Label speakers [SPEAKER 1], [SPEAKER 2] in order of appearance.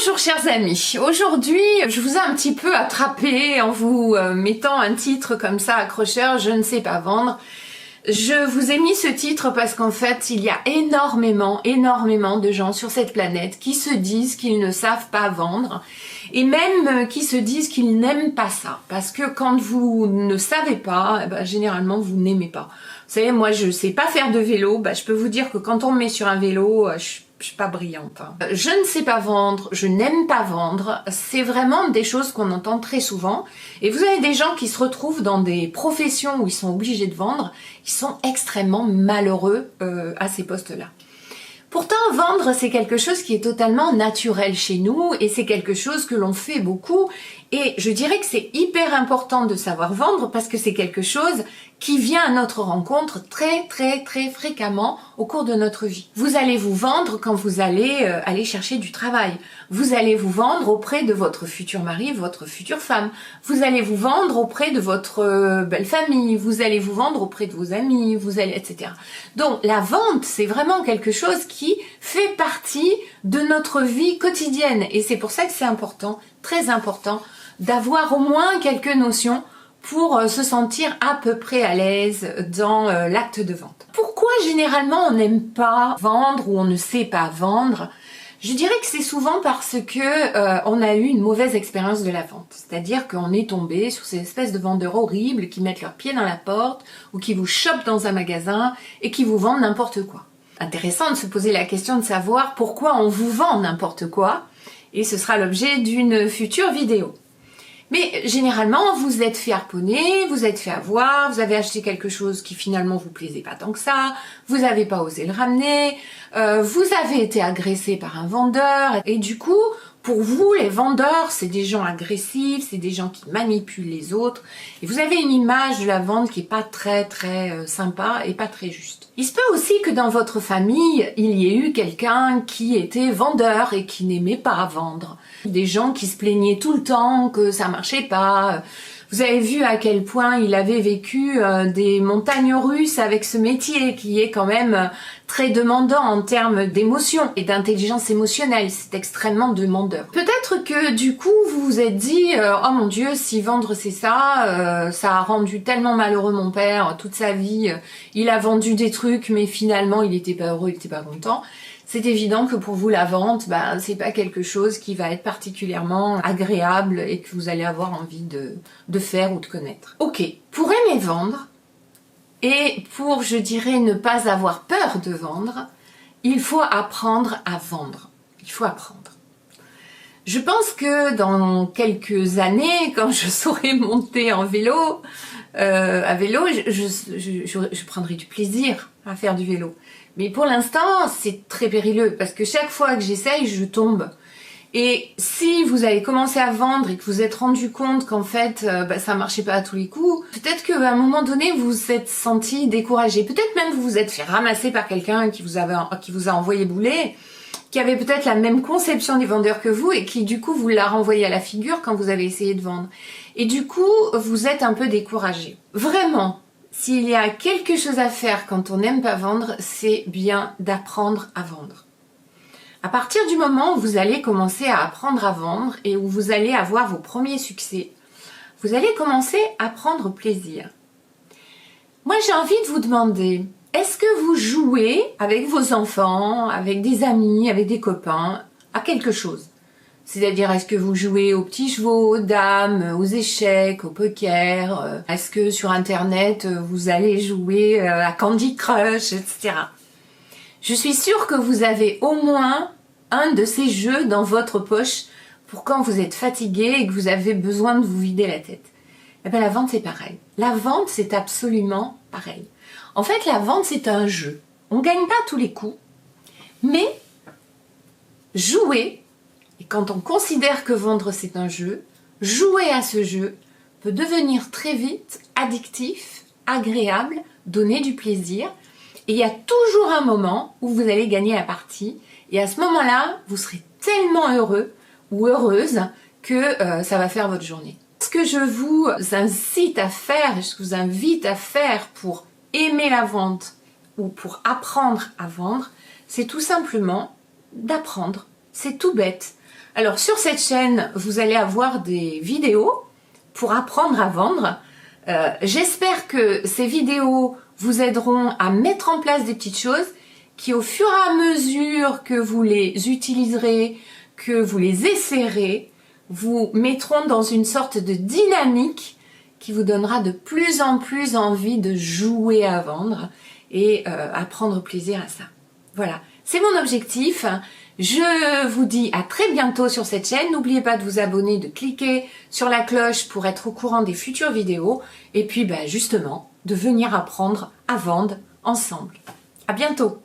[SPEAKER 1] Bonjour chers amis, aujourd'hui je vous ai un petit peu attrapé en vous mettant un titre comme ça accrocheur, je ne sais pas vendre. Je vous ai mis ce titre parce qu'en fait il y a énormément de gens sur cette planète qui se disent qu'ils ne savent pas vendre et même qui se disent qu'ils n'aiment pas ça, parce que quand vous ne savez pas, généralement vous n'aimez pas. Vous savez, moi je sais pas faire de vélo, je peux vous dire que quand on me met sur un vélo, je suis pas brillante. Je ne sais pas vendre, je n'aime pas vendre, c'est vraiment des choses qu'on entend très souvent. Et vous avez des gens qui se retrouvent dans des professions où ils sont obligés de vendre, qui sont extrêmement malheureux à ces postes-là. Pourtant, vendre, c'est quelque chose qui est totalement naturel chez nous et c'est quelque chose que l'on fait beaucoup. Et je dirais que c'est hyper important de savoir vendre parce que c'est quelque chose qui vient à notre rencontre très fréquemment au cours de notre vie. Vous allez vous vendre quand vous allez aller chercher du travail. Vous allez vous vendre auprès de votre futur mari, votre future femme. Vous allez vous vendre auprès de votre belle famille. Vous allez vous vendre auprès de vos amis, etc. Donc la vente, c'est vraiment quelque chose qui fait partie de notre vie quotidienne. Et c'est pour ça que c'est important, très important, d'avoir au moins quelques notions pour se sentir à peu près à l'aise dans l'acte de vente. Pourquoi généralement on n'aime pas vendre ou on ne sait pas vendre? Je dirais que c'est souvent parce que on a eu une mauvaise expérience de la vente. C'est-à-dire qu'on est tombé sur ces espèces de vendeurs horribles qui mettent leurs pieds dans la porte ou qui vous chopent dans un magasin et qui vous vendent n'importe quoi. Intéressant de se poser la question de savoir pourquoi on vous vend n'importe quoi, et ce sera l'objet d'une future vidéo. Mais généralement, vous êtes fait harponner, vous êtes fait avoir, vous avez acheté quelque chose qui finalement vous plaisait pas tant que ça, vous n'avez pas osé le ramener, vous avez été agressé par un vendeur, et du coup, pour vous, les vendeurs, c'est des gens agressifs, c'est des gens qui manipulent les autres, et vous avez une image de la vente qui est pas très sympa et pas très juste. Il se peut aussi que dans votre famille, il y ait eu quelqu'un qui était vendeur et qui n'aimait pas vendre. Des gens qui se plaignaient tout le temps que ça marchait pas. Vous avez vu à quel point il avait vécu des montagnes russes avec ce métier qui est quand même très demandant en termes d'émotion et d'intelligence émotionnelle. C'est extrêmement demandeur. Peut-être que du coup vous vous êtes dit oh mon Dieu, si vendre c'est ça, ça a rendu tellement malheureux mon père toute sa vie. Il a vendu des trucs mais finalement il était pas heureux, il était pas content. C'est évident que pour vous la vente, c'est pas quelque chose qui va être particulièrement agréable et que vous allez avoir envie de faire ou de connaître. Ok, pour aimer vendre et pour, je dirais, ne pas avoir peur de vendre, il faut apprendre à vendre. Il faut apprendre. Je pense que dans quelques années, quand je saurai monter en vélo, à vélo, je prendrai du plaisir à faire du vélo. Mais pour l'instant, c'est très périlleux parce que chaque fois que j'essaye, je tombe. Et si vous avez commencé à vendre et que vous êtes rendu compte qu'en fait, ça marchait pas à tous les coups, peut-être qu'à un moment donné, vous vous êtes senti découragé. Peut-être même vous vous êtes fait ramasser par quelqu'un qui vous a envoyé bouler, qui avait peut-être la même conception des vendeurs que vous et qui du coup vous l'a renvoyé à la figure quand vous avez essayé de vendre. Et du coup, vous êtes un peu découragé. Vraiment, s'il y a quelque chose à faire quand on n'aime pas vendre, c'est bien d'apprendre à vendre. À partir du moment où vous allez commencer à apprendre à vendre et où vous allez avoir vos premiers succès, vous allez commencer à prendre plaisir. Moi, j'ai envie de vous demander, est-ce que vous jouez avec vos enfants, avec des amis, avec des copains, à quelque chose? C'est-à-dire, est-ce que vous jouez aux petits chevaux, aux dames, aux échecs, au poker? Est-ce que sur Internet, vous allez jouer à Candy Crush, etc. Je suis sûre que vous avez au moins un de ces jeux dans votre poche pour quand vous êtes fatigué et que vous avez besoin de vous vider la tête. Eh bien, la vente, c'est pareil. La vente, c'est absolument pareil. En fait, la vente, c'est un jeu. On ne gagne pas tous les coups, mais jouer, et quand on considère que vendre, c'est un jeu, jouer à ce jeu peut devenir très vite addictif, agréable, donner du plaisir. Et il y a toujours un moment où vous allez gagner la partie. Et à ce moment-là, vous serez tellement heureux ou heureuse que ça va faire votre journée. Ce que je vous incite à faire, ce que je vous invite à faire pour aimer la vente ou pour apprendre à vendre, c'est tout simplement d'apprendre. C'est tout bête. Alors sur cette chaîne, vous allez avoir des vidéos pour apprendre à vendre. J'espère que ces vidéos vous aideront à mettre en place des petites choses qui, au fur et à mesure que vous les utiliserez, que vous les essaierez, vous mettront dans une sorte de dynamique qui vous donnera de plus en plus envie de jouer à vendre et à prendre plaisir à ça. Voilà, c'est mon objectif. Je vous dis à très bientôt sur cette chaîne. N'oubliez pas de vous abonner, de cliquer sur la cloche pour être au courant des futures vidéos. Et puis justement, de venir apprendre à vendre ensemble. À bientôt.